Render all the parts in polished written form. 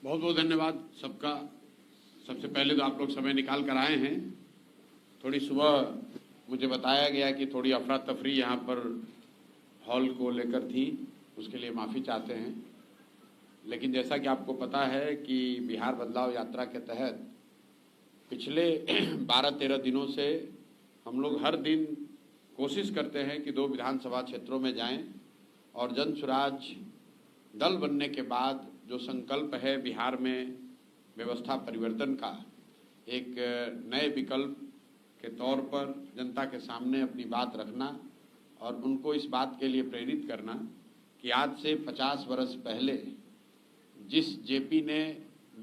बहुत बहुत धन्यवाद सबका। सबसे पहले तो आप लोग समय निकाल कर आए हैं। थोड़ी सुबह मुझे बताया गया कि थोड़ी अफरा तफरी यहाँ पर हॉल को लेकर थी, उसके लिए माफ़ी चाहते हैं। लेकिन जैसा कि आपको पता है कि बिहार बदलाव यात्रा के तहत पिछले 12-13 दिनों से हम लोग हर दिन कोशिश करते हैं कि 2 विधानसभा क्षेत्रों में जाएं और जन सुराज दल बनने के बाद जो संकल्प है बिहार में व्यवस्था परिवर्तन का, एक नए विकल्प के तौर पर जनता के सामने अपनी बात रखना और उनको इस बात के लिए प्रेरित करना कि आज से 50 वर्ष पहले जिस जेपी ने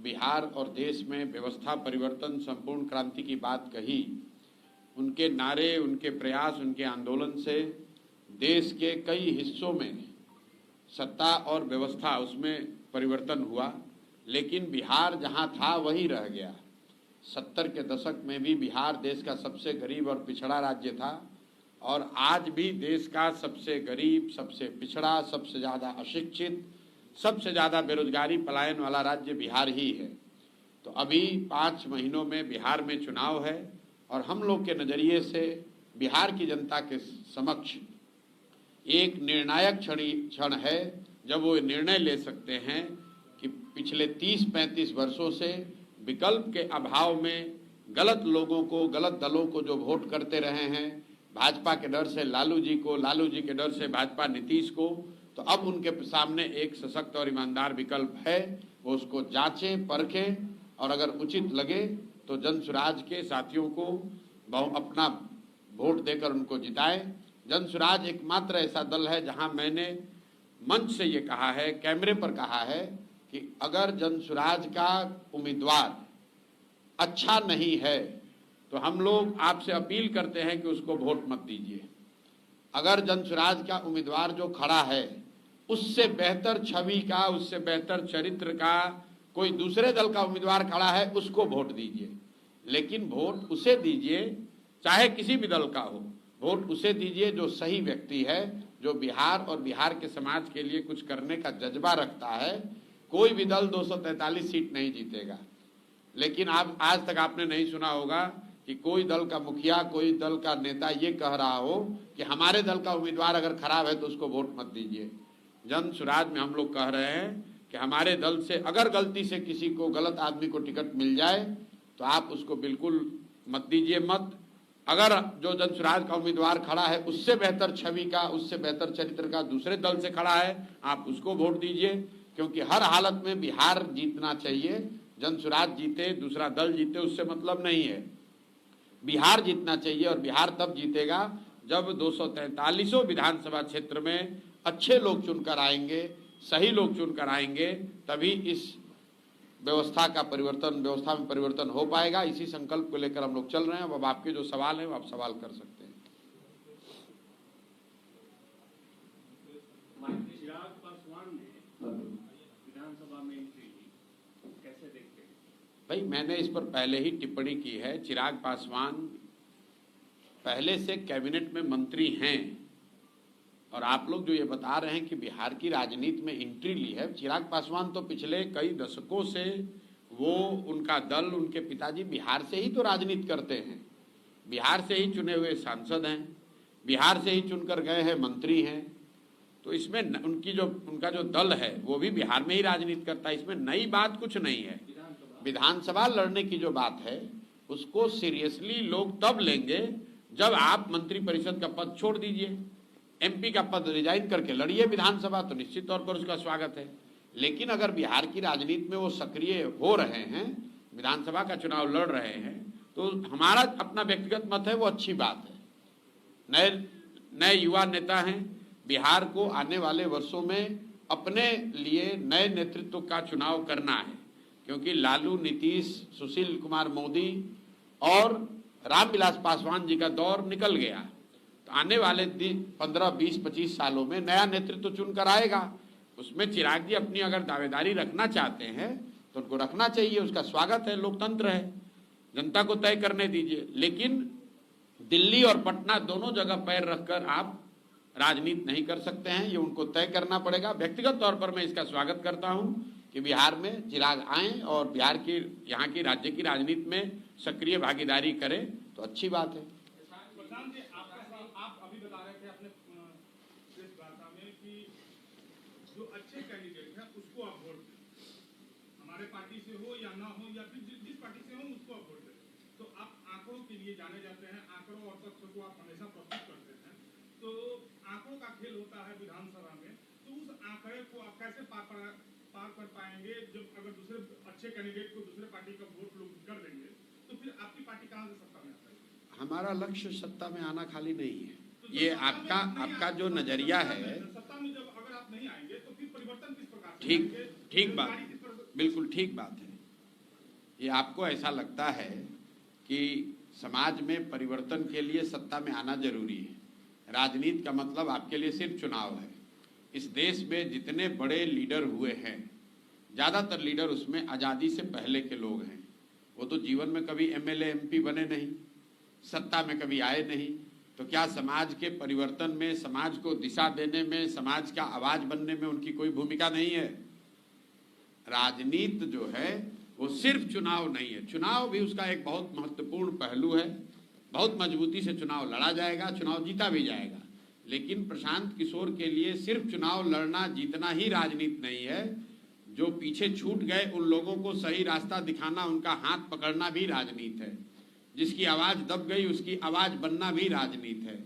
बिहार और देश में व्यवस्था परिवर्तन संपूर्ण क्रांति की बात कही, उनके नारे, उनके प्रयास, उनके आंदोलन से देश के कई हिस्सों में सत्ता और व्यवस्था उसमें परिवर्तन हुआ, लेकिन बिहार जहां था वही रह गया। 70 के दशक में भी बिहार देश का सबसे गरीब और पिछड़ा राज्य था और आज भी देश का सबसे गरीब, सबसे पिछड़ा, सबसे ज़्यादा अशिक्षित, सबसे ज़्यादा बेरोजगारी पलायन वाला राज्य बिहार ही है। तो अभी 5 महीनों में बिहार में चुनाव है और हम लोग के नज़रिए से बिहार की जनता के समक्ष एक निर्णायक क्षण है जब वो निर्णय ले सकते हैं कि पिछले 30-35 वर्षों से विकल्प के अभाव में गलत लोगों को, गलत दलों को जो वोट करते रहे हैं, भाजपा के डर से लालू जी को, लालू जी के डर से भाजपा नीतीश को, तो अब उनके सामने एक सशक्त और ईमानदार विकल्प है। वो उसको जांचें, परखें और अगर उचित लगे तो जन सुराज के साथियों को अपना वोट देकर उनको जिताएं। जन सुराज एकमात्र ऐसा दल है जहां मैंने मंच से ये कहा है, कैमरे पर कहा है कि अगर जन सुराज का उम्मीदवार अच्छा नहीं है तो हम लोग आपसे अपील करते हैं कि उसको वोट मत दीजिए। अगर जन सुराज का उम्मीदवार जो खड़ा है उससे बेहतर छवि का, उससे बेहतर चरित्र का कोई दूसरे दल का उम्मीदवार खड़ा है, उसको वोट दीजिए। लेकिन वोट उसे दीजिए, चाहे किसी भी दल का हो, वोट उसे दीजिए जो सही व्यक्ति है, जो बिहार और बिहार के समाज के लिए कुछ करने का जज्बा रखता है। कोई भी दल 243 सीट नहीं जीतेगा, लेकिन आप आज तक आपने नहीं सुना होगा कि कोई दल का मुखिया, कोई दल का नेता ये कह रहा हो कि हमारे दल का उम्मीदवार अगर खराब है तो उसको वोट मत दीजिए। जन सुराज में हम लोग कह रहे हैं कि हमारे दल से अगर गलती से किसी को, गलत आदमी को टिकट मिल जाए तो आप उसको बिल्कुल मत दीजिए, मत। अगर जो जन सुराज का उम्मीदवार खड़ा है उससे बेहतर छवि का, उससे बेहतर चरित्र का दूसरे दल से खड़ा है, आप उसको वोट दीजिए, क्योंकि हर हालत में बिहार जीतना चाहिए। जन सुराज जीते, दूसरा दल जीते, उससे मतलब नहीं है। बिहार जीतना चाहिए और बिहार तब जीतेगा जब 243 विधानसभा क्षेत्र में अच्छे लोग चुनकर आएंगे, सही लोग चुनकर आएंगे, तभी इस व्यवस्था में परिवर्तन हो पाएगा। इसी संकल्प को लेकर हम लोग चल रहे हैं। अब आपके जो सवाल हैं वो आप सवाल कर सकते हैं। चिराग पासवान ने विधानसभा में एंट्री ली, कैसे देखते हैं? भाई, मैंने इस पर पहले ही टिप्पणी की है। चिराग पासवान पहले से कैबिनेट में मंत्री हैं और आप लोग जो ये बता रहे हैं कि बिहार की राजनीति में एंट्री ली है, चिराग पासवान तो पिछले कई दशकों से वो, उनका दल, उनके पिताजी बिहार से ही तो राजनीति करते हैं, बिहार से ही चुने हुए सांसद हैं, बिहार से ही चुनकर गए हैं मंत्री हैं। तो इसमें उनका जो दल है वो भी बिहार में ही राजनीति करता है। इसमें नई बात कुछ नहीं है। विधानसभा लड़ने की जो बात है उसको सीरियसली लोग तब लेंगे जब आप मंत्रिपरिषद का पद छोड़ दीजिए, एमपी का पद रिजाइन करके लड़िए विधानसभा, तो निश्चित तौर पर उसका स्वागत है। लेकिन अगर बिहार की राजनीति में वो सक्रिय हो रहे हैं, विधानसभा का चुनाव लड़ रहे हैं, तो हमारा अपना व्यक्तिगत मत है, वो अच्छी बात है। नए युवा नेता हैं। बिहार को आने वाले वर्षों में अपने लिए नए नेतृत्व का चुनाव करना है, क्योंकि लालू, नीतीश, सुशील कुमार मोदी और रामविलास पासवान जी का दौर निकल गया। तो आने वाले 15, 20, 25 सालों में नया नेतृत्व चुनकर आएगा। उसमें चिराग जी अपनी अगर दावेदारी रखना चाहते हैं तो उनको रखना चाहिए, उसका स्वागत है, लोकतंत्र है, जनता को तय करने दीजिए। लेकिन दिल्ली और पटना दोनों जगह पैर रखकर आप राजनीति नहीं कर सकते हैं, ये उनको तय करना पड़ेगा। व्यक्तिगत तौर पर मैं इसका स्वागत करता हूं कि बिहार में चिराग आए और बिहार की यहाँ की राज्य की राजनीति में सक्रिय भागीदारी करें तो अच्छी बात है। प्रशांत जी, आप अभी बता रहे थे अपने प्रेस वार्ता में कि जो अच्छे कैंडिडेट हैं उसको आप वोट दें, हमारे पार्टी से हो या ना हो या फिर जिस पार्टी से हो उसको आप वोट दें। तो आप आंकड़ों के लिए जाने जाते हैं, आंकड़ों और तथ्यों को आप हमेशा प्रस्तुत करते हैं, तो आंकड़ों का खेल होता है विधानसभा में, तो उस आंकड़े को आप कैसे पार कर पाएंगे जब अगर दूसरे अच्छे कैंडिडेट को दूसरे पार्टी का वोट लोग कर देंगे तो फिर आपकी पार्टी कहां से सत्ता में आ पाएगी? हमारा लक्ष्य सत्ता में आना खाली नहीं है, ये आपका जो नजरिया है। सत्ता में जब अगर आप नहीं आएंगे तो फिर परिवर्तन किस प्रकार से? ठीक बात, बिल्कुल ठीक बात है। ये आपको ऐसा लगता है कि समाज में परिवर्तन के लिए सत्ता में आना जरूरी है। राजनीति का मतलब आपके लिए सिर्फ चुनाव है। इस देश में जितने बड़े लीडर हुए हैं, ज़्यादातर लीडर उसमें आज़ादी से पहले के लोग हैं। वो तो जीवन में कभी एमएलए एमपी बने नहीं, सत्ता में कभी आए नहीं, तो क्या समाज के परिवर्तन में, समाज को दिशा देने में, समाज का आवाज बनने में उनकी कोई भूमिका नहीं है? राजनीति जो है वो सिर्फ चुनाव नहीं है, चुनाव भी उसका एक बहुत महत्वपूर्ण पहलू है। बहुत मजबूती से चुनाव लड़ा जाएगा, चुनाव जीता भी जाएगा, लेकिन प्रशांत किशोर के लिए सिर्फ चुनाव लड़ना जीतना ही राजनीति नहीं है। जो पीछे छूट गए उन लोगों को सही रास्ता दिखाना, उनका हाथ पकड़ना भी राजनीति है। जिसकी आवाज दब गई उसकी आवाज बनना भी राजनीति है।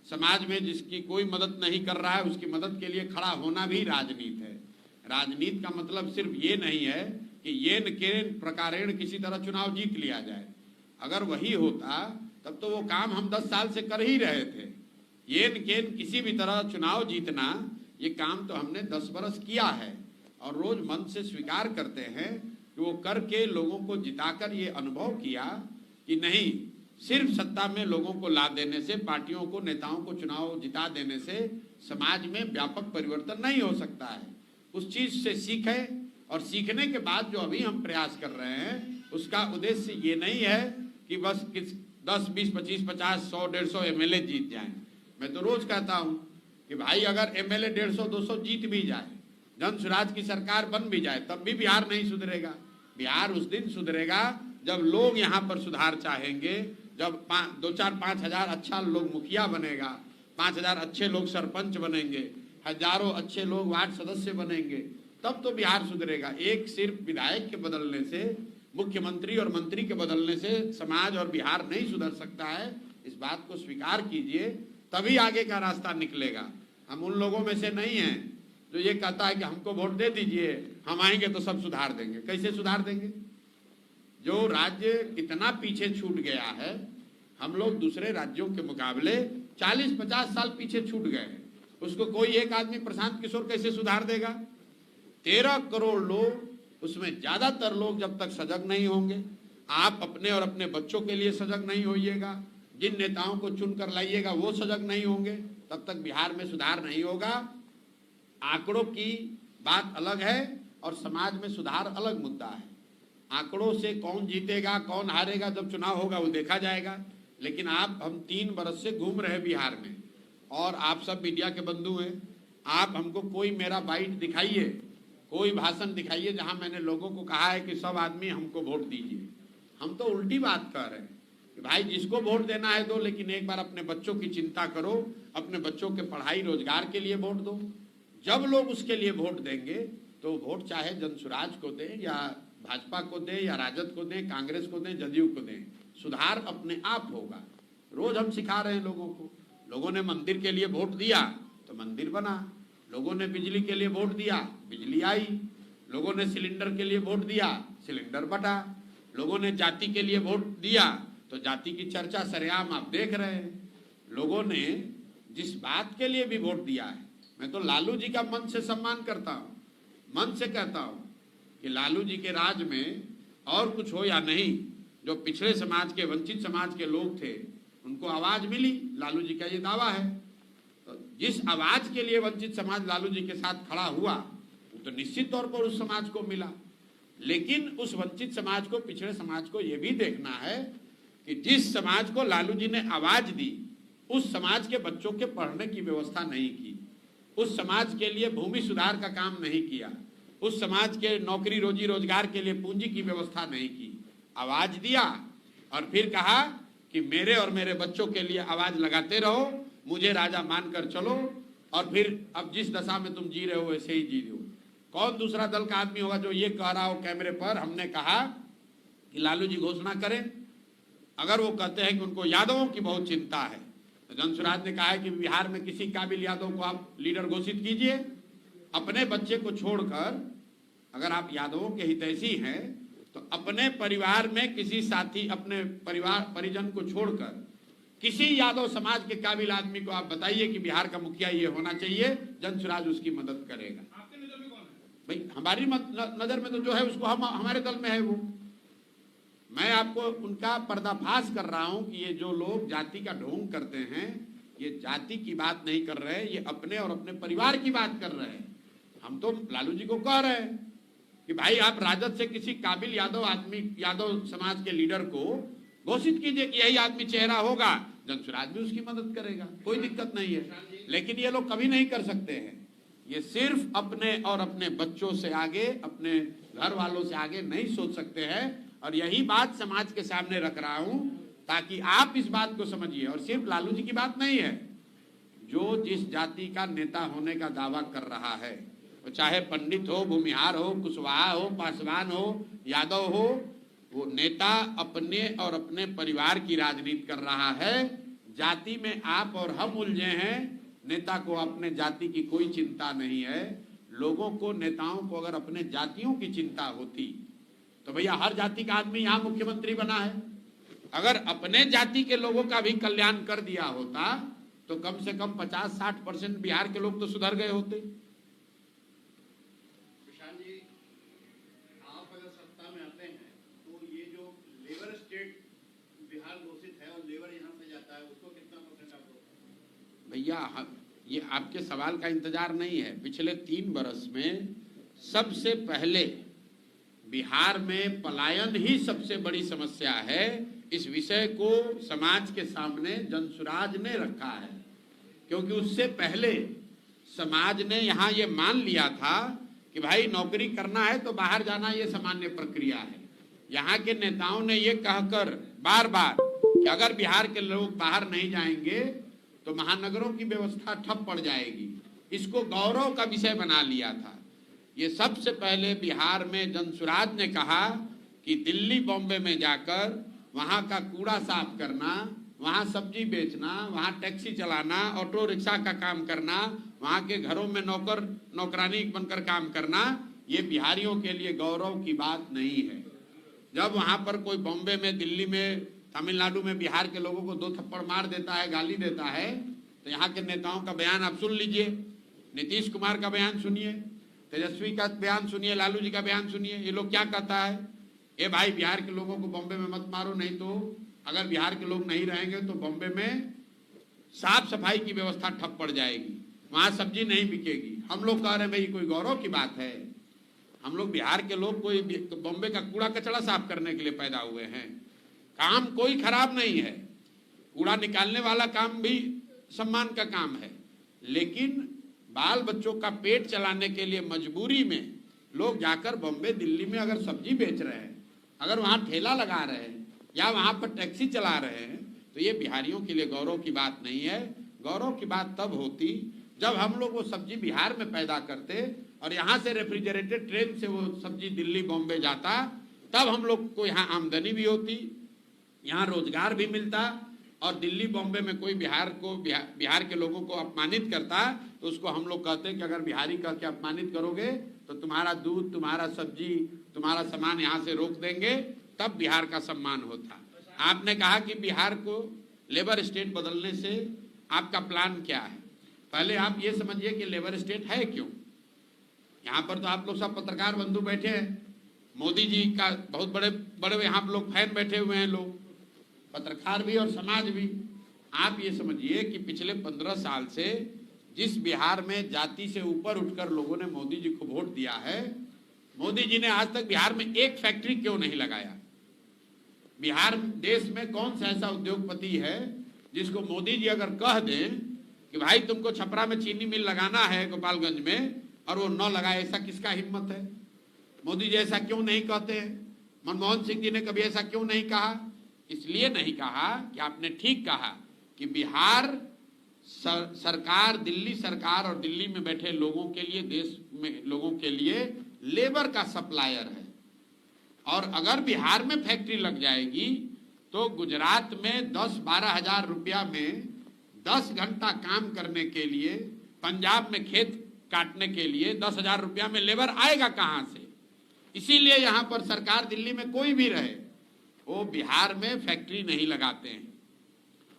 समाज में जिसकी कोई मदद नहीं कर रहा है उसकी मदद के लिए खड़ा होना भी राजनीति है। राजनीति का मतलब सिर्फ ये नहीं है कि येन केन प्रकारेण किसी तरह चुनाव जीत लिया जाए। अगर वही होता तब तो वो काम हम 10 साल से कर ही रहे थे। येन केन किसी भी तरह चुनाव जीतना, ये काम तो हमने 10 बरस किया है और रोज मन से स्वीकार करते हैं कि वो करके लोगों को जिताकर ये अनुभव किया कि नहीं, सिर्फ सत्ता में लोगों को ला देने से, पार्टियों को, नेताओं को चुनाव जिता देने से समाज में व्यापक परिवर्तन नहीं हो सकता है। उस चीज से सीखें और सीखने के बाद जो अभी हम प्रयास कर रहे हैं उसका उद्देश्य ये नहीं है कि बस 10, 20, 25, 50, 100, 150 एमएलए जीत जाएं। मैं तो रोज कहता हूं कि भाई अगर एमएलए 150, 200 जीत भी जाए, जन स्वराज की सरकार बन भी जाए, तब भी बिहार नहीं सुधरेगा। बिहार उस दिन सुधरेगा जब लोग यहाँ पर सुधार चाहेंगे, जब 2, 4, 5 हजार अच्छा लोग मुखिया बनेगा, 5 हजार अच्छे लोग सरपंच बनेंगे, हजारों अच्छे लोग वार्ड सदस्य बनेंगे, तब तो बिहार सुधरेगा। एक सिर्फ विधायक के बदलने से, मुख्यमंत्री और मंत्री के बदलने से समाज और बिहार नहीं सुधर सकता है। इस बात को स्वीकार कीजिए, तभी आगे का रास्ता निकलेगा। हम उन लोगों में से नहीं हैं जो ये कहता है कि हमको वोट दे दीजिए, हम आएंगे तो सब सुधार देंगे। कैसे सुधार देंगे? जो राज्य इतना पीछे छूट गया है, हम लोग दूसरे राज्यों के मुकाबले 40-50 साल पीछे छूट गए हैं, उसको कोई एक आदमी प्रशांत किशोर कैसे सुधार देगा? 13 करोड़ लोग, उसमें ज्यादातर लोग जब तक सजग नहीं होंगे, आप अपने और अपने बच्चों के लिए सजग नहीं होइएगा, जिन नेताओं को चुनकर लाइएगा वो सजग नहीं होंगे, तब तक बिहार में सुधार नहीं होगा। आंकड़ों की बात अलग है और समाज में सुधार अलग मुद्दा है। आंकड़ों से कौन जीतेगा कौन हारेगा जब चुनाव होगा वो देखा जाएगा। लेकिन हम 3 बरस से घूम रहे बिहार में और आप सब मीडिया के बंधु हैं, आप हमको कोई मेरा बाइट दिखाइए, कोई भाषण दिखाइए जहां मैंने लोगों को कहा है कि सब आदमी हमको वोट दीजिए। हम तो उल्टी बात कर रहे हैं कि भाई जिसको वोट देना है दो, लेकिन एक बार अपने बच्चों की चिंता करो, अपने बच्चों के पढ़ाई रोजगार के लिए वोट दो। जब लोग उसके लिए वोट देंगे तो वोट चाहे जनसुराज को दें या भाजपा को दें या राजद को दें, कांग्रेस को दें, जदयू को दें, सुधार अपने आप होगा। रोज हम सिखा रहे हैं लोगों को। लोगों ने मंदिर के लिए वोट दिया तो मंदिर बना, लोगों ने बिजली के लिए वोट दिया, बिजली आई, लोगों ने सिलेंडर के लिए वोट दिया, सिलेंडर बटा, लोगों ने जाति के लिए वोट दिया तो जाति की चर्चा सरेआम आप देख रहे हैं। लोगों ने जिस बात के लिए भी वोट दिया है, मैं तो लालू जी का मन से सम्मान करता हूं, मन से कहता हूं कि लालू जी के राज में और कुछ हो या नहीं, जो पिछड़े समाज के, वंचित समाज के लोग थे उनको आवाज मिली, लालू जी का ये दावा है। तो जिस आवाज के लिए वंचित समाज लालू जी के साथ खड़ा हुआ तो निश्चित तौर पर उस समाज को मिला। लेकिन उस वंचित समाज को, पिछड़े समाज को ये भी देखना है कि जिस समाज को लालू जी ने आवाज दी, उस समाज के बच्चों के पढ़ने की व्यवस्था नहीं की, उस समाज के लिए भूमि सुधार का काम नहीं किया, उस समाज के नौकरी रोजी रोजगार के लिए पूंजी की व्यवस्था नहीं की। आवाज दिया और फिर कहा कि मेरे और मेरे बच्चों के लिए आवाज लगाते रहो, मुझे राजा मानकर चलो, और फिर अब जिस दशा में तुम जी रहे हो वैसे ही जी रहे हो। कौन दूसरा दल का आदमी होगा जो ये कह रहा हो कैमरे पर? हमने कहा कि लालू जी घोषणा करें। अगर वो कहते हैं कि उनको यादवों की बहुत चिंता है, तो जनसुराज ने कहा है कि बिहार में किसी काबिल यादव को आप लीडर घोषित कीजिए। अपने बच्चे को छोड़कर, अगर आप यादवों के हितैषी हैं तो अपने परिवार में किसी साथी, अपने परिवार परिजन को छोड़कर किसी यादव समाज के काबिल आदमी को आप बताइए कि बिहार का मुखिया ये होना चाहिए, जनसुराज उसकी मदद करेगा। आपके नजर में कौन है? भाई हमारी नजर में तो जो है उसको हम हमारे दल में है वो। मैं आपको उनका पर्दाफाश कर रहा हूं कि ये जो लोग जाति का ढोंग करते हैं, ये जाति की बात नहीं कर रहे, ये अपने और अपने परिवार की बात कर रहे हैं। हम तो लालू जी को कह रहे हैं कि भाई आप राजद से किसी काबिल यादव आदमी, यादव समाज के लीडर को घोषित कीजिए कि यही आदमी चेहरा होगा, जनसुराज भी उसकी मदद करेगा, कोई दिक्कत नहीं है। लेकिन ये लोग कभी नहीं कर सकते हैं। ये सिर्फ अपने और अपने बच्चों से आगे, अपने घर वालों से आगे नहीं सोच सकते हैं। और यही बात समाज के सामने रख रहा हूं ताकि आप इस बात को समझिए। और सिर्फ लालू जी की बात नहीं है, जो जिस जाति का नेता होने का दावा कर रहा है, वो चाहे पंडित हो, भूमिहार हो, कुशवाहा हो, पासवान हो, यादव हो, वो नेता अपने और अपने परिवार की राजनीति कर रहा है। जाति में आप और हम उलझे हैं, नेता को अपने जाति की कोई चिंता नहीं है। लोगों को, नेताओं को अगर अपने जातियों की चिंता होती तो भैया हर जाति का आदमी यहाँ मुख्यमंत्री बना है। अगर अपने जाति के लोगों का भी कल्याण कर दिया होता तो कम से कम 50-60% बिहार के लोग तो सुधर गए होते। किसान जी, आप अगर सत्ता में आते हैं तो ये जो लेबर स्टेट बिहार घोषित है और लेबर यहाँ से जाता है, उसको कितना % आप लोग? भैया ये आपके सवाल का इंतजार नहीं है। पिछले 3 बरस में सबसे पहले बिहार में पलायन ही सबसे बड़ी समस्या है। इस विषय को समाज के सामने जनसुराज ने रखा है, क्योंकि उससे पहले समाज ने यहाँ ये मान लिया था कि भाई नौकरी करना है तो बाहर जाना ये सामान्य प्रक्रिया है। यहाँ के नेताओं ने ये कहकर बार बार कि अगर बिहार के लोग बाहर नहीं जाएंगे तो महानगरों की व्यवस्था ठप पड़ जाएगी, इसको गौरव का विषय बना लिया था। ये सबसे पहले बिहार में जनसुराज ने कहा कि दिल्ली बॉम्बे में जाकर वहाँ का कूड़ा साफ करना, वहाँ सब्जी बेचना, वहाँ टैक्सी चलाना, ऑटो रिक्शा का काम करना, वहाँ के घरों में नौकरानी बनकर काम करना, ये बिहारियों के लिए गौरव की बात नहीं है। जब वहाँ पर कोई बॉम्बे में, दिल्ली में, तमिलनाडु में बिहार के लोगों को 2 थप्पड़ मार देता है, गाली देता है, तो यहाँ के नेताओं का बयान आप सुन लीजिए। नीतीश कुमार का बयान सुनिए, तेजस्वी का बयान सुनिए, लालू जी का बयान सुनिए। ये लोग क्या कहता है? ए भाई बिहार के लोगों को बॉम्बे में मत मारो, नहीं तो अगर बिहार के लोग नहीं रहेंगे तो बॉम्बे में साफ सफाई की व्यवस्था ठप पड़ जाएगी, वहाँ सब्जी नहीं बिकेगी। हम लोग कह रहे हैं भाई कोई गौरव की बात है? हम लोग बिहार के लोग कोई बॉम्बे का कूड़ा कचरा साफ करने के लिए पैदा हुए हैं। काम कोई खराब नहीं है, कूड़ा निकालने वाला काम भी सम्मान का काम है, लेकिन बाल बच्चों का पेट चलाने के लिए मजबूरी में लोग जाकर बॉम्बे, दिल्ली में अगर सब्जी बेच रहे हैं, अगर वहाँ ठेला लगा रहे हैं या वहाँ पर टैक्सी चला रहे हैं, तो ये बिहारियों के लिए गौरव की बात नहीं है। गौरव की बात तब होती जब हम लोग वो सब्जी बिहार में पैदा करते और यहाँ से रेफ्रिजरेटेड ट्रेन से वो सब्जी दिल्ली बॉम्बे जाता, तब हम लोग को यहाँ आमदनी भी होती, यहाँ रोजगार भी मिलता। और दिल्ली बॉम्बे में कोई बिहार के लोगों को अपमानित करता तो उसको हम लोग कहते हैं कि अगर बिहारी कह के अपमानित करोगे तो तुम्हारा दूध, तुम्हारा सब्जी, तुम्हारा सामान यहाँ से रोक देंगे, तब बिहार का सम्मान होता। आपने कहा कि बिहार को लेबर स्टेट बदलने से आपका प्लान क्या है? पहले आप ये समझिए कि लेबर स्टेट है क्यों। यहाँ पर तो आप लोग सब पत्रकार बंधु बैठे हैं, मोदी जी का बहुत बड़े बड़े यहाँ लोग फैन बैठे हुए हैं, लोग पत्रकार भी और समाज भी। आप ये समझिए कि पिछले 15 साल से जिस बिहार में जाति से ऊपर उठकर लोगों ने मोदी जी को वोट दिया है, मोदी जी ने आज तक बिहार में एक फैक्ट्री क्यों नहीं लगाया? बिहार देश में कौन सा ऐसा उद्योगपति है जिसको मोदी जी अगर कह दें कि भाई तुमको छपरा में चीनी मिल लगाना है, गोपालगंज में, और वो न लगाए, ऐसा किसका हिम्मत है? मोदी जी ऐसा क्यों नहीं कहते हैं? मनमोहन सिंह जी ने कभी ऐसा क्यों नहीं कहा? इसलिए नहीं कहा कि आपने ठीक कहा कि बिहार सरकार, दिल्ली सरकार और दिल्ली में बैठे लोगों के लिए, देश में लोगों के लिए लेबर का सप्लायर है। और अगर बिहार में फैक्ट्री लग जाएगी तो गुजरात में 10-12 हजार रुपया में 10 घंटा काम करने के लिए, पंजाब में खेत काटने के लिए 10 हजार रुपया में लेबर आएगा कहां से? इसीलिए यहां पर सरकार, दिल्ली में कोई भी रहे, वो बिहार में फैक्ट्री नहीं लगाते हैं।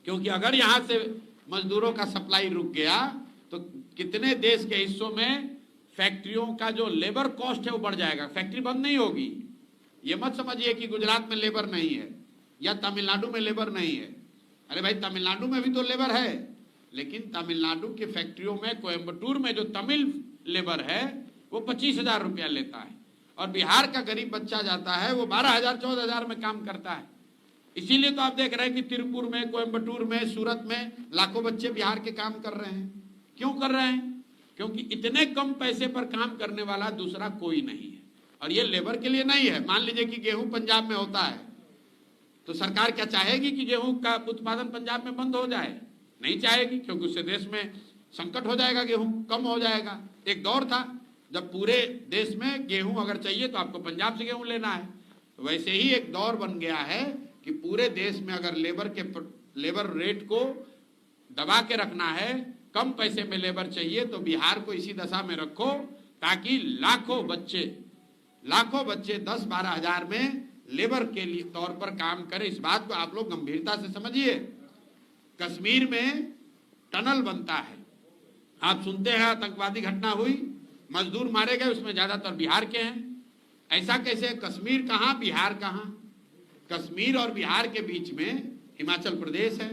क्योंकि अगर यहां से मजदूरों का सप्लाई रुक गया तो कितने देश के हिस्सों में फैक्ट्रियों का जो लेबर कॉस्ट है वो बढ़ जाएगा। फैक्ट्री बंद नहीं होगी। ये मत समझिए कि गुजरात में लेबर नहीं है या तमिलनाडु में लेबर नहीं है। अरे भाई, तमिलनाडु में भी तो लेबर है, लेकिन तमिलनाडु की फैक्ट्रियों में, कोयम्बटूर में जो तमिल लेबर है वो 25,000 रुपया लेता है, और बिहार का गरीब बच्चा जाता है वो 12,000 14,000 में काम करता है। इसीलिए तो आप देख रहे हैं कि तिरुपुर में, कोयम्बटूर में, सूरत में लाखों बच्चे बिहार के काम कर रहे हैं। क्यों कर रहे हैं? क्योंकि इतने कम पैसे पर काम करने वाला दूसरा कोई नहीं है। और ये लेबर के लिए नहीं है। मान लीजिए कि गेहूं पंजाब में होता है तो सरकार क्या चाहेगी कि गेहूं का उत्पादन पंजाब में बंद हो जाए? नहीं चाहेगी, क्योंकि उससे देश में संकट हो जाएगा, गेहूं कम हो जाएगा। एक दौर था जब पूरे देश में गेहूं अगर चाहिए तो आपको पंजाब से गेहूं लेना है। तो वैसे ही एक दौर बन गया है कि पूरे देश में अगर लेबर रेट को दबा के रखना है, कम पैसे में लेबर चाहिए, तो बिहार को इसी दशा में रखो ताकि लाखों बच्चे 10-12 हजार में लेबर के लिए तौर पर काम करें। इस बात को आप लोग गंभीरता से समझिए। कश्मीर में टनल बनता है, आप सुनते हैं आतंकवादी घटना हुई, मजदूर मारे गए, उसमें ज्यादातर बिहार के हैं। ऐसा कैसे? कश्मीर कहां, बिहार कहां? कश्मीर और बिहार के बीच में हिमाचल प्रदेश है,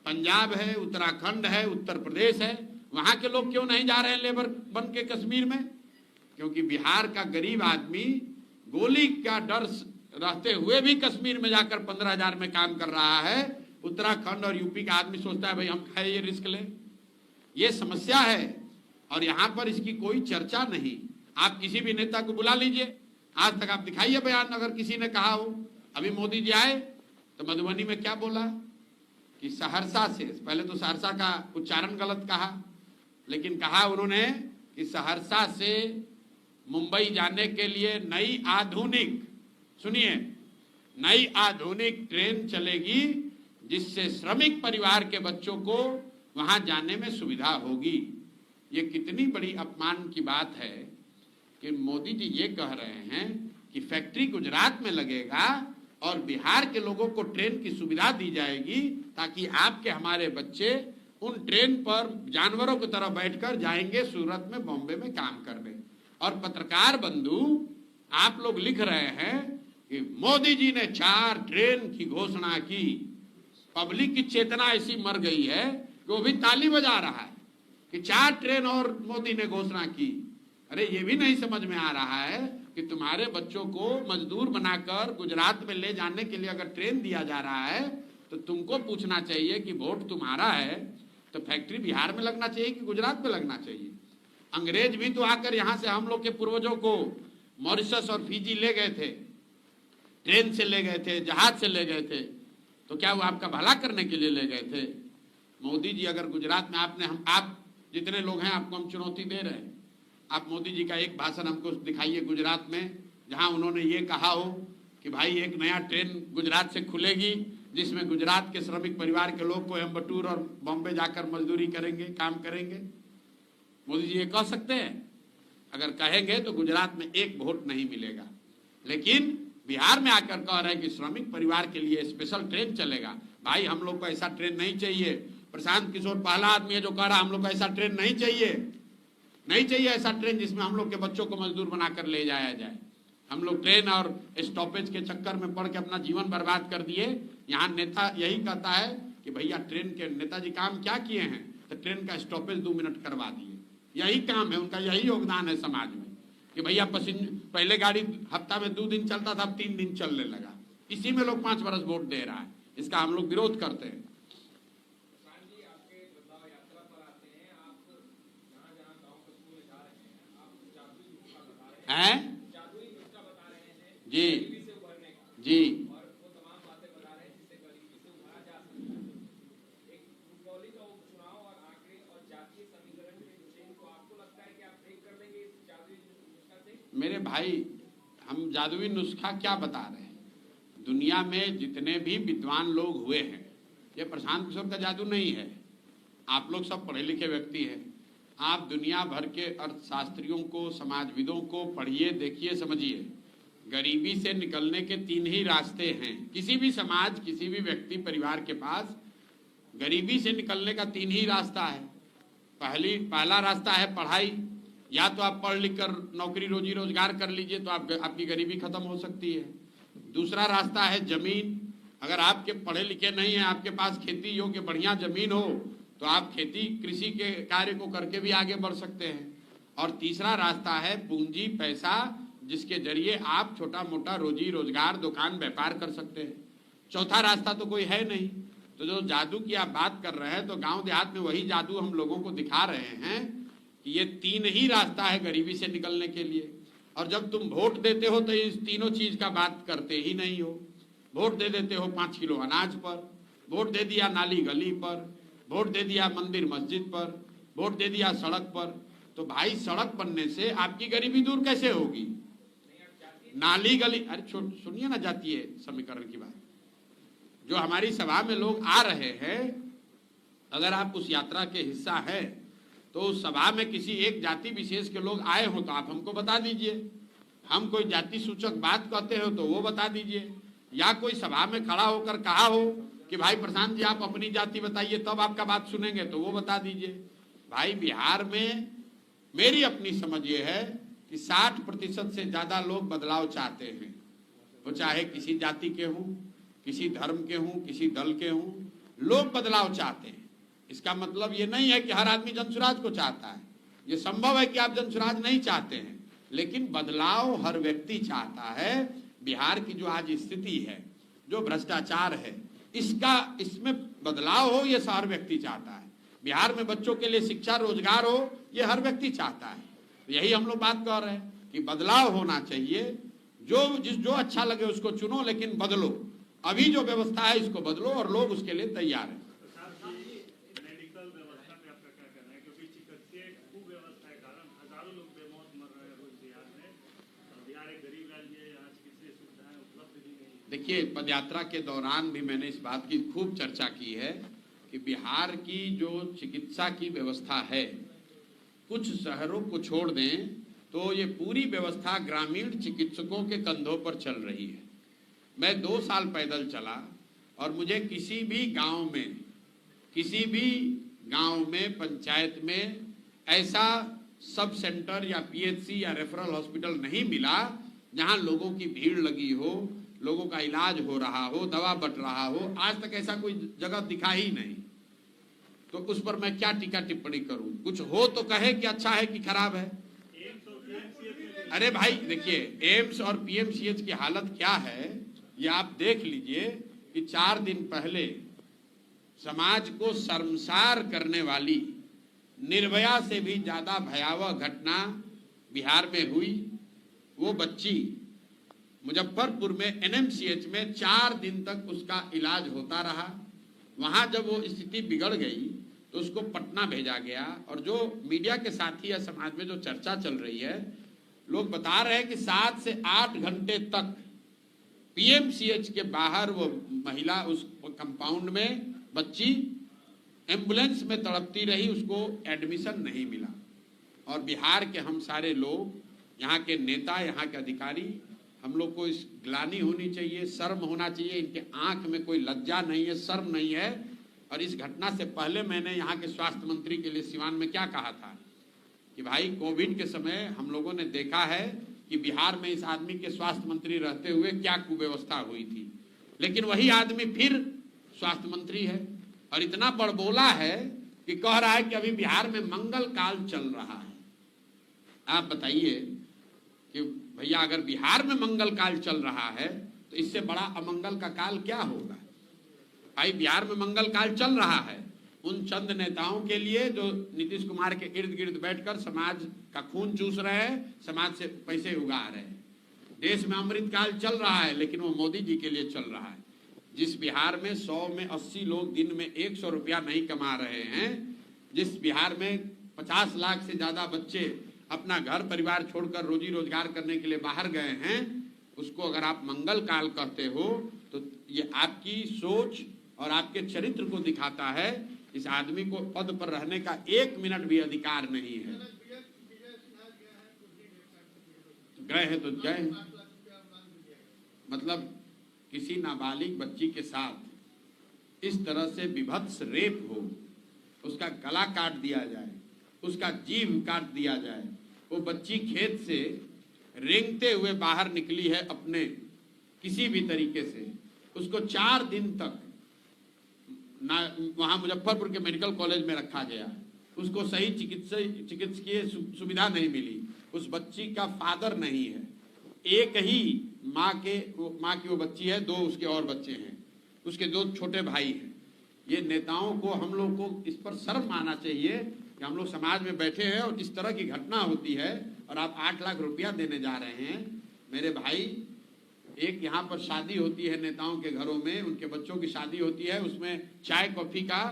पंजाब है, उत्तराखंड है, उत्तर प्रदेश है। वहां के लोग क्यों नहीं जा रहे हैं लेबर बन के कश्मीर में? क्योंकि बिहार का गरीब आदमी गोली का डर रहते हुए भी कश्मीर में जाकर 15,000 में काम कर रहा है। उत्तराखंड और यूपी का आदमी सोचता है भाई हम खाए, ये रिस्क ले। ये समस्या है और यहां पर इसकी कोई चर्चा नहीं। आप किसी भी नेता को बुला लीजिए, आज तक आप दिखाइए बयान अगर किसी ने कहा हो। अभी मोदी जी आए तो मधुबनी में क्या बोला कि सहरसा से, पहले तो सहरसा का उच्चारण गलत कहा, लेकिन कहा उन्होंने कि सहरसा से मुंबई जाने के लिए नई आधुनिक, सुनिए, नई आधुनिक ट्रेन चलेगी जिससे श्रमिक परिवार के बच्चों को वहां जाने में सुविधा होगी। ये कितनी बड़ी अपमान की बात है कि मोदी जी ये कह रहे हैं कि फैक्ट्री गुजरात में लगेगा और बिहार के लोगों को ट्रेन की सुविधा दी जाएगी ताकि आपके हमारे बच्चे उन ट्रेन पर जानवरों की तरह बैठकर जाएंगे सूरत में, बॉम्बे में काम करने। और पत्रकार बंधु, आप लोग लिख रहे हैं कि मोदी जी ने 4 ट्रेन की घोषणा की। पब्लिक की चेतना ऐसी मर गई है कि वो भी ताली बजा रहा है कि 4 ट्रेन और मोदी ने घोषणा की। अरे ये भी नहीं समझ में आ रहा है कि तुम्हारे बच्चों को मजदूर बनाकर गुजरात में ले जाने के लिए अगर ट्रेन दिया जा रहा है तो तुमको पूछना चाहिए कि वोट तुम्हारा है तो फैक्ट्री बिहार में लगना चाहिए कि गुजरात में लगना चाहिए। अंग्रेज भी तो आकर यहाँ से हम लोग के पूर्वजों को मॉरिशस और फिजी ले गए थे, ट्रेन से ले गए थे, जहाज से ले गए थे, तो क्या वो आपका भला करने के लिए ले गए थे? मोदी जी अगर गुजरात में आप जितने लोग हैं आपको हम चुनौती दे रहे हैं, आप मोदी जी का एक भाषण हमको दिखाइए गुजरात में जहां उन्होंने ये कहा हो कि भाई एक नया ट्रेन गुजरात से खुलेगी जिसमें गुजरात के श्रमिक परिवार के लोग कोयम्बटूर और बॉम्बे जाकर मजदूरी करेंगे, काम करेंगे। मोदी जी ये कह सकते हैं? अगर कहेंगे तो गुजरात में एक वोट नहीं मिलेगा। लेकिन बिहार में आकर कह रहे हैं कि श्रमिक परिवार के लिए स्पेशल ट्रेन चलेगा। भाई हम लोग को ऐसा ट्रेन नहीं चाहिए। प्रशांत किशोर पहला आदमी है जो कह रहा हम लोग को ऐसा ट्रेन नहीं चाहिए, नहीं चाहिए ऐसा ट्रेन जिसमें हम लोग के बच्चों को मजदूर बनाकर ले जाया जाए। हम लोग ट्रेन और स्टॉपेज के चक्कर में पड़ के अपना जीवन बर्बाद कर दिए। यहाँ नेता यही कहता है कि भैया ट्रेन के नेताजी काम क्या किए हैं, तो ट्रेन का स्टॉपेज 2 मिनट करवा दिए। यही काम है उनका, यही योगदान है समाज में कि भैया पहले गाड़ी हफ्ता में 2 दिन चलता था, अब 3 दिन चलने लगा। इसी में लोग 5 वर्ष वोट दे रहा है। इसका हम लोग विरोध करते हैं। हैं? जादुई नुस्खा बता रहे हैं जी गरीबी से उभरने का, जी और वो तमाम बातें बता रहे हैं जिससे गरीबी से उभरा जा सकता है। एक भौगोलिक उपचुनाव और आंकड़े और जातीय समीकरण के चेन को आपको लगता है कि आप ब्रेक कर लेंगे इस जादुई नुस्खा से? मेरे भाई, हम जादुई नुस्खा क्या बता रहे हैं? दुनिया में जितने भी विद्वान लोग हुए हैं, ये प्रशांत किशोर का जादू नहीं है। आप लोग सब पढ़े लिखे व्यक्ति हैं। आप दुनिया भर के अर्थशास्त्रियों को, समाजविदों को पढ़िए, देखिए, समझिए। गरीबी से निकलने के 3 ही रास्ते हैं। किसी भी समाज, किसी भी व्यक्ति, परिवार के पास गरीबी से निकलने का 3 ही रास्ता है। पहला रास्ता है पढ़ाई। या तो आप पढ़ लिख कर नौकरी रोजी रोजगार कर लीजिए तो आपकी गरीबी खत्म हो सकती है। दूसरा रास्ता है जमीन। अगर आपके पढ़े लिखे नहीं है, आपके पास खेती योग्य बढ़िया जमीन हो, तो आप खेती कृषि के कार्य को करके भी आगे बढ़ सकते हैं। और तीसरा रास्ता है पूंजी, पैसा, जिसके जरिए आप छोटा मोटा रोजी रोजगार, दुकान, व्यापार कर सकते हैं। चौथा रास्ता तो कोई है नहीं। तो जो जादू की आप बात कर रहे हैं, तो गांव देहात में वही जादू हम लोगों को दिखा रहे हैं कि ये 3 ही रास्ता है गरीबी से निकलने के लिए। और जब तुम वोट देते हो तो इस तीनों चीज का बात करते ही नहीं हो। वोट दे देते हो 5 किलो अनाज पर, वोट दे दिया नाली गली पर, वोट दे दिया मंदिर मस्जिद पर, वोट दे दिया सड़क पर। तो भाई, सड़क बनने से आपकी गरीबी दूर कैसे होगी? नाली गली, अरे सुनिए ना जातीय समीकरण की बात। जो हमारी सभा में लोग आ रहे हैं, अगर आप उस यात्रा के हिस्सा है तो उस सभा में किसी एक जाति विशेष के लोग आए हो तो आप हमको बता दीजिए। हम कोई जाति सूचक बात कहते हो तो वो बता दीजिए। या कोई सभा में खड़ा होकर कहा हो कि भाई प्रशांत जी आप अपनी जाति बताइए, तब आपका बात सुनेंगे, तो वो बता दीजिए। भाई, बिहार में मेरी अपनी समझ ये है कि 60% से ज्यादा लोग बदलाव चाहते हैं। वो चाहे किसी जाति के हों, किसी धर्म के हों, किसी दल के हों, लोग बदलाव चाहते हैं। इसका मतलब ये नहीं है कि हर आदमी जनसुराज को चाहता है। ये संभव है कि आप जनसुराज नहीं चाहते हैं, लेकिन बदलाव हर व्यक्ति चाहता है। बिहार की जो आज स्थिति है, जो भ्रष्टाचार है, इसमें बदलाव हो, ये हर व्यक्ति चाहता है। बिहार में बच्चों के लिए शिक्षा, रोजगार हो, ये हर व्यक्ति चाहता है। यही हम लोग बात कर रहे हैं कि बदलाव होना चाहिए। जो अच्छा लगे उसको चुनो, लेकिन बदलो। अभी जो व्यवस्था है इसको बदलो, और लोग उसके लिए तैयार हैं। मेडिकल व्यवस्था पे आपका क्या कहना है? क्योंकि चिकित्सीय कुव्यवस्था के कारण हजारों लोग बेमौत मर रहे हैं रोज बिहार में। बिहार एक गरीब राज्य है, यहाँ चिकित्सीय सुविधाएं उपलब्ध भी नहीं। देखिए, पदयात्रा के दौरान भी मैंने इस बात की खूब चर्चा की है कि बिहार की जो चिकित्सा की व्यवस्था है, कुछ शहरों को छोड़ दें तो ये पूरी व्यवस्था ग्रामीण चिकित्सकों के कंधों पर चल रही है। मैं 2 साल पैदल चला और मुझे किसी भी गांव में पंचायत में ऐसा सब सेंटर या पीएचसी या रेफरल हॉस्पिटल नहीं मिला जहां लोगों की भीड़ लगी हो, लोगों का इलाज हो रहा हो, दवा बट रहा हो। आज तक ऐसा कोई जगह दिखा ही नहीं। तो उस पर मैं क्या टीका टिप्पणी करूं? कुछ हो तो कहे कि अच्छा है कि खराब है। अरे भाई देखिए, एम्स और पीएमसीएच की हालत क्या है ये आप देख लीजिए कि 4 दिन पहले समाज को शर्मसार करने वाली, निर्भया से भी ज्यादा भयावह घटना बिहार में हुई। वो बच्ची मुजफ्फरपुर में एनएमसीएच में 4 दिन तक उसका इलाज होता रहा। वहां जब वो स्थिति बिगड़ गई तो उसको पटना भेजा गया। और जो मीडिया के साथी या समाज में जो चर्चा चल रही है, लोग बता रहे हैं कि 7 से 8 घंटे तक पीएमसीएच के बाहर वो महिला उस कंपाउंड में बच्ची एम्बुलेंस में तड़पती रही, उसको एडमिशन नहीं मिला। और बिहार के हम सारे लोग, यहाँ के नेता, यहाँ के अधिकारी, हम लोग को इस ग्लानि होनी चाहिए, शर्म होना चाहिए। इनके आंख में कोई लज्जा नहीं है, शर्म नहीं है। और इस घटना से पहले मैंने यहाँ के स्वास्थ्य मंत्री के लिए सिवान में क्या कहा था कि भाई, कोविड के समय हम लोगों ने देखा है कि बिहार में इस आदमी के स्वास्थ्य मंत्री रहते हुए क्या कुव्यवस्था हुई थी, लेकिन वही आदमी फिर स्वास्थ्य मंत्री है और इतना बड़बोला है कि कह रहा है कि अभी बिहार में मंगल काल चल रहा है। आप बताइए कि भैया, अगर बिहार में मंगल काल चल रहा है तो इससे बड़ा अमंगल का काल क्या होगा? भाई, बिहार में मंगल काल चल रहा है उन चंद नेताओं के लिए जो नीतीश कुमार के इर्द गिर्द बैठकर समाज का खून चूस रहे हैं, समाज से पैसे उगा रहे हैं। देश में अमृतकाल चल रहा है, लेकिन वो मोदी जी के लिए चल रहा है। जिस बिहार में 100 में 80 लोग दिन में 100 रुपया नहीं कमा रहे हैं, जिस बिहार में 50 लाख से ज्यादा बच्चे अपना घर परिवार छोड़कर रोजी रोजगार करने के लिए बाहर गए हैं, उसको अगर आप मंगल काल कहते हो तो ये आपकी सोच और आपके चरित्र को दिखाता है। इस आदमी को पद पर रहने का 1 मिनट भी अधिकार नहीं है। गए हैं तो गए, मतलब किसी नाबालिग बच्ची के साथ इस तरह से विभत्स रेप हो, उसका गला काट दिया जाए, उसका जीभ काट दिया जाए, वो बच्ची खेत से रेंगते हुए बाहर निकली है अपने किसी भी तरीके से, उसको 4 दिन तक ना वहां मुजफ्फरपुर के मेडिकल कॉलेज में रखा गया, उसको सही चिकित्सकीय सुविधा नहीं मिली, उस बच्ची का फादर नहीं है, एक ही माँ की वो बच्ची है, 2 उसके और बच्चे हैं, उसके 2 छोटे भाई हैं। ये नेताओं को, हम लोग को इस पर शर्म आना चाहिए कि हम लोग समाज में बैठे हैं और इस तरह की घटना होती है और आप 8 लाख रुपया देने जा रहे हैं। मेरे भाई, एक यहाँ पर शादी होती है नेताओं के घरों में, उनके बच्चों की शादी होती है, उसमें चाय कॉफी का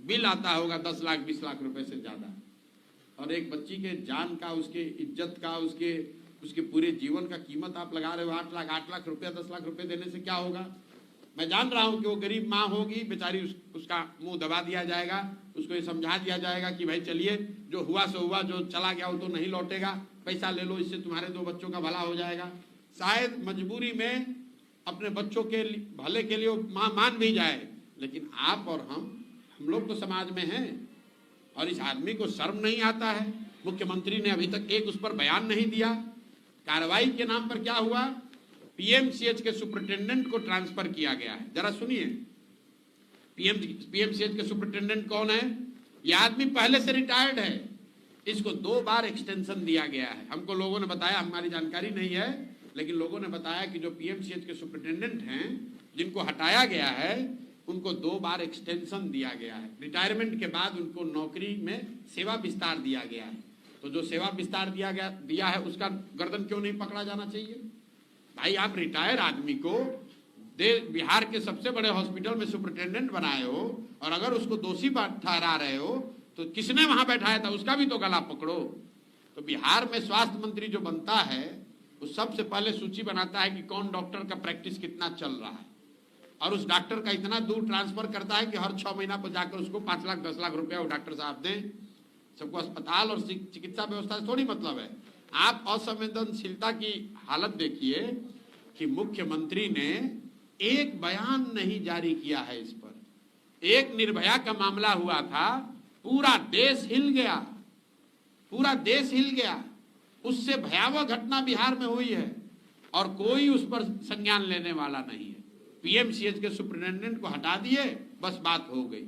बिल आता होगा 10 लाख 20 लाख रुपए से ज्यादा, और एक बच्ची के जान का, उसके इज्जत का, उसके पूरे जीवन का कीमत आप लगा रहे हो 8 लाख रुपया, 10 लाख रुपए देने से क्या होगा। मैं जान रहा हूं कि वो गरीब माँ होगी बेचारी, उसका मुंह दबा दिया जाएगा, उसको ये समझा दिया जाएगा कि भाई चलिए जो हुआ सो हुआ, जो चला गया वो तो नहीं लौटेगा, पैसा ले लो, इससे तुम्हारे 2 बच्चों का भला हो जाएगा। शायद मजबूरी में अपने बच्चों के भले के लिए वो माँ मान भी जाए, लेकिन आप और हम लोग तो समाज में हैं और इस आदमी को शर्म नहीं आता है। मुख्यमंत्री ने अभी तक एक उस पर बयान नहीं दिया। कार्रवाई के नाम पर क्या हुआ, पीएमसीएच के सुपरिटेंडेंट को ट्रांसफर किया गया है। जरा सुनिए, पीएमसीएच के सुपरिटेंडेंट कौन है? यह आदमी पहले से रिटायर्ड है, इसको 2 बार एक्सटेंशन दिया गया है। हमको लोगों ने बताया, हमारी जानकारी नहीं है, लेकिन लोगों ने बताया कि जो पीएमसीएच के सुपरिटेंडेंट हैं, जिनको हटाया गया है, उनको 2 बार एक्सटेंशन दिया गया है। रिटायरमेंट के बाद उनको नौकरी में सेवा विस्तार दिया गया है। तो जो सेवा विस्तार दिया है उसका गर्दन क्यों नहीं पकड़ा जाना चाहिए? भाई, आप रिटायर आदमी को बिहार के सबसे बड़े हॉस्पिटल में सुपरिटेंडेंट बनाए हो और अगर उसको दोषी ठहरा रहे हो तो किसने वहां बैठाया था, उसका भी तो गला पकड़ो। तो बिहार में स्वास्थ्य मंत्री जो बनता है वो सबसे पहले सूची बनाता है कि कौन डॉक्टर का प्रैक्टिस कितना चल रहा है, और उस डॉक्टर का इतना दूर ट्रांसफर करता है कि हर 6 महीना पर जाकर उसको 5 लाख 10 लाख रुपया वो डॉक्टर साहब दें। सबको अस्पताल और चिकित्सा व्यवस्था से थोड़ी मतलब है। आप असंवेदनशीलता की हालत देखिए कि मुख्यमंत्री ने एक बयान नहीं जारी किया है इस पर। एक निर्भया का मामला हुआ था, पूरा देश हिल गया, पूरा देश हिल गया। उससे भयावह घटना बिहार में हुई है और कोई उस पर संज्ञान लेने वाला नहीं है। पीएमसीएच के सुपरिटेंडेंट को हटा दिए, बस बात हो गई।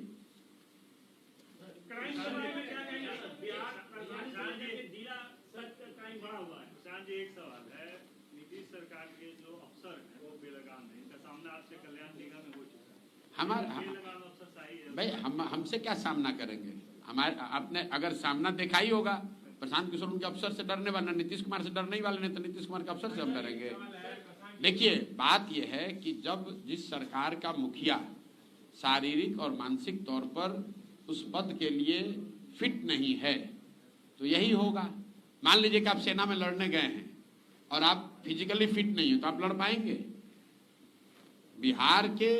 एक सवाल है, नीतीश सरकार के जो अफसर हैं वो बेलगाम है, इनका सामना आपसे कल्याण निगम में हो चुका है। हमारा बेलगाम अफसर सही है भाई, हमसे क्या सामना करेंगे? हमारे आपने अगर सामना देखा ही होगा, प्रशांत किशोर उनके अफसर से डरने वाले, नीतीश कुमार से डरने वाले नहीं, तो नीतीश कुमार के अफसर से हम डरेंगे? देखिए, बात यह है कि जब जिस सरकार का मुखिया शारीरिक और मानसिक तौर पर उस पद के लिए फिट नहीं है तो यही होगा। मान लीजिए कि आप सेना में लड़ने गए हैं और आप फिजिकली फिट नहीं हो, तो आप लड़ पाएंगे? बिहार के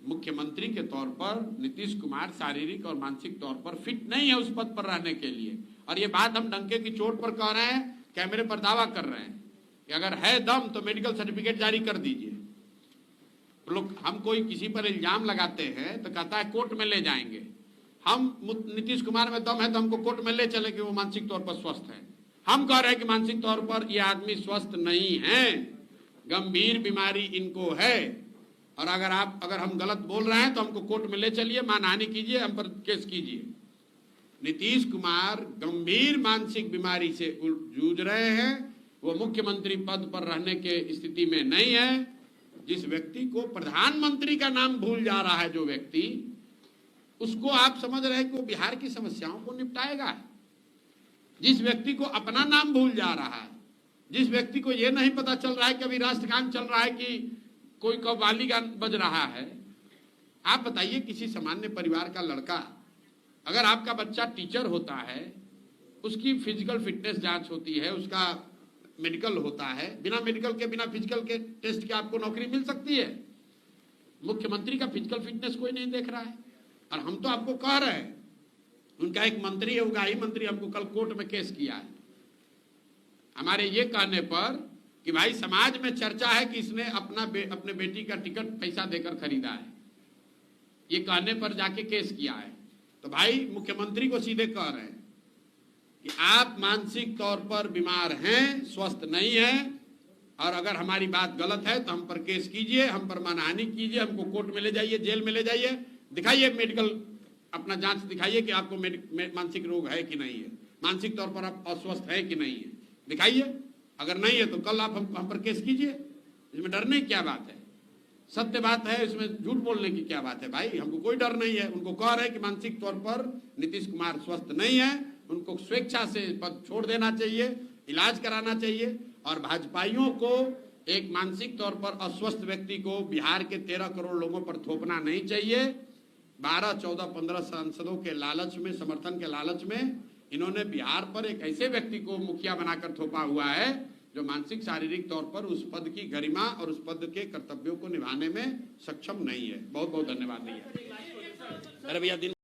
मुख्यमंत्री के तौर पर नीतीश कुमार शारीरिक और मानसिक तौर पर फिट नहीं है उस पद पर रहने के लिए, और ये बात हम डंके की चोट पर कह रहे हैं, कैमरे पर दावा कर रहे हैं कि अगर है दम तो मेडिकल सर्टिफिकेट जारी कर दीजिए। लोग, हम कोई किसी पर इल्जाम लगाते हैं तो कहता है कोर्ट में ले जाएंगे। हम नीतीश कुमार में दम है तो हमको कोर्ट में ले चले कि वो मानसिक तौर पर स्वस्थ है। हम कह रहे हैं कि मानसिक तौर पर ये आदमी स्वस्थ नहीं है, गंभीर बीमारी इनको है, और अगर हम गलत बोल रहे हैं तो हमको कोर्ट में ले चलिए, मानहानि कीजिए, हम पर केस कीजिए। नीतीश कुमार गंभीर मानसिक बीमारी से जूझ रहे हैं, वो मुख्यमंत्री पद पर रहने के स्थिति में नहीं है। जिस व्यक्ति को प्रधानमंत्री का नाम भूल जा रहा है, जो व्यक्ति उसको आप समझ रहे हैं कि वो बिहार की समस्याओं को निपटाएगा। जिस व्यक्ति को अपना नाम भूल जा रहा है, जिस व्यक्ति को ये नहीं पता चल रहा है कि अभी राष्ट्रगान चल रहा है कि कोई कव्वाली गान बज रहा है, आप बताइए किसी सामान्य परिवार का लड़का, अगर आपका बच्चा टीचर होता है, उसकी फिजिकल फिटनेस जांच होती है, उसका मेडिकल होता है, बिना मेडिकल के बिना फिजिकल के टेस्ट के आपको नौकरी मिल सकती है। मुख्यमंत्री का फिजिकल फिटनेस कोई नहीं देख रहा है। और हम तो आपको कह रहे हैं, उनका एक मंत्री है, उगाही मंत्री, हमको कल कोर्ट में केस किया है हमारे ये कहने पर कि भाई समाज में चर्चा है कि इसने अपने बेटी का टिकट पैसा देकर खरीदा है, ये कहने पर जाके केस किया है। तो भाई मुख्यमंत्री को सीधे कह रहे हैं कि आप मानसिक तौर पर बीमार हैं, स्वस्थ नहीं हैं, और अगर हमारी बात गलत है तो हम पर केस कीजिए, हम पर मानहानि कीजिए, हमको कोर्ट में ले जाइए, जेल में ले जाइए, दिखाइए मेडिकल अपना जांच दिखाइए कि आपको मानसिक रोग है कि नहीं है, मानसिक तौर पर आप अस्वस्थ है कि नहीं है, दिखाइए। अगर नहीं है तो कल आप हम पर केस कीजिए, इसमें डरने की क्या बात है? सत्य बात है, इसमें झूठ बोलने की क्या बात है? भाई हमको कोई डर नहीं है। उनको कह रहे हैं कि मानसिक तौर पर नीतीश कुमार स्वस्थ नहीं है, उनको स्वेच्छा से पद छोड़ देना चाहिए, इलाज कराना चाहिए। और भाजपाइयों को एक मानसिक तौर पर अस्वस्थ व्यक्ति को बिहार के 13 करोड़ लोगों पर थोपना नहीं चाहिए। 12, 14, 15 सांसदों के लालच में, समर्थन के लालच में इन्होंने बिहार पर एक ऐसे व्यक्ति को मुखिया बनाकर थोपा हुआ है जो मानसिक शारीरिक तौर पर उस पद की गरिमा और उस पद के कर्तव्यों को निभाने में सक्षम नहीं है। बहुत बहुत धन्यवाद भैया। अरे भैया दिन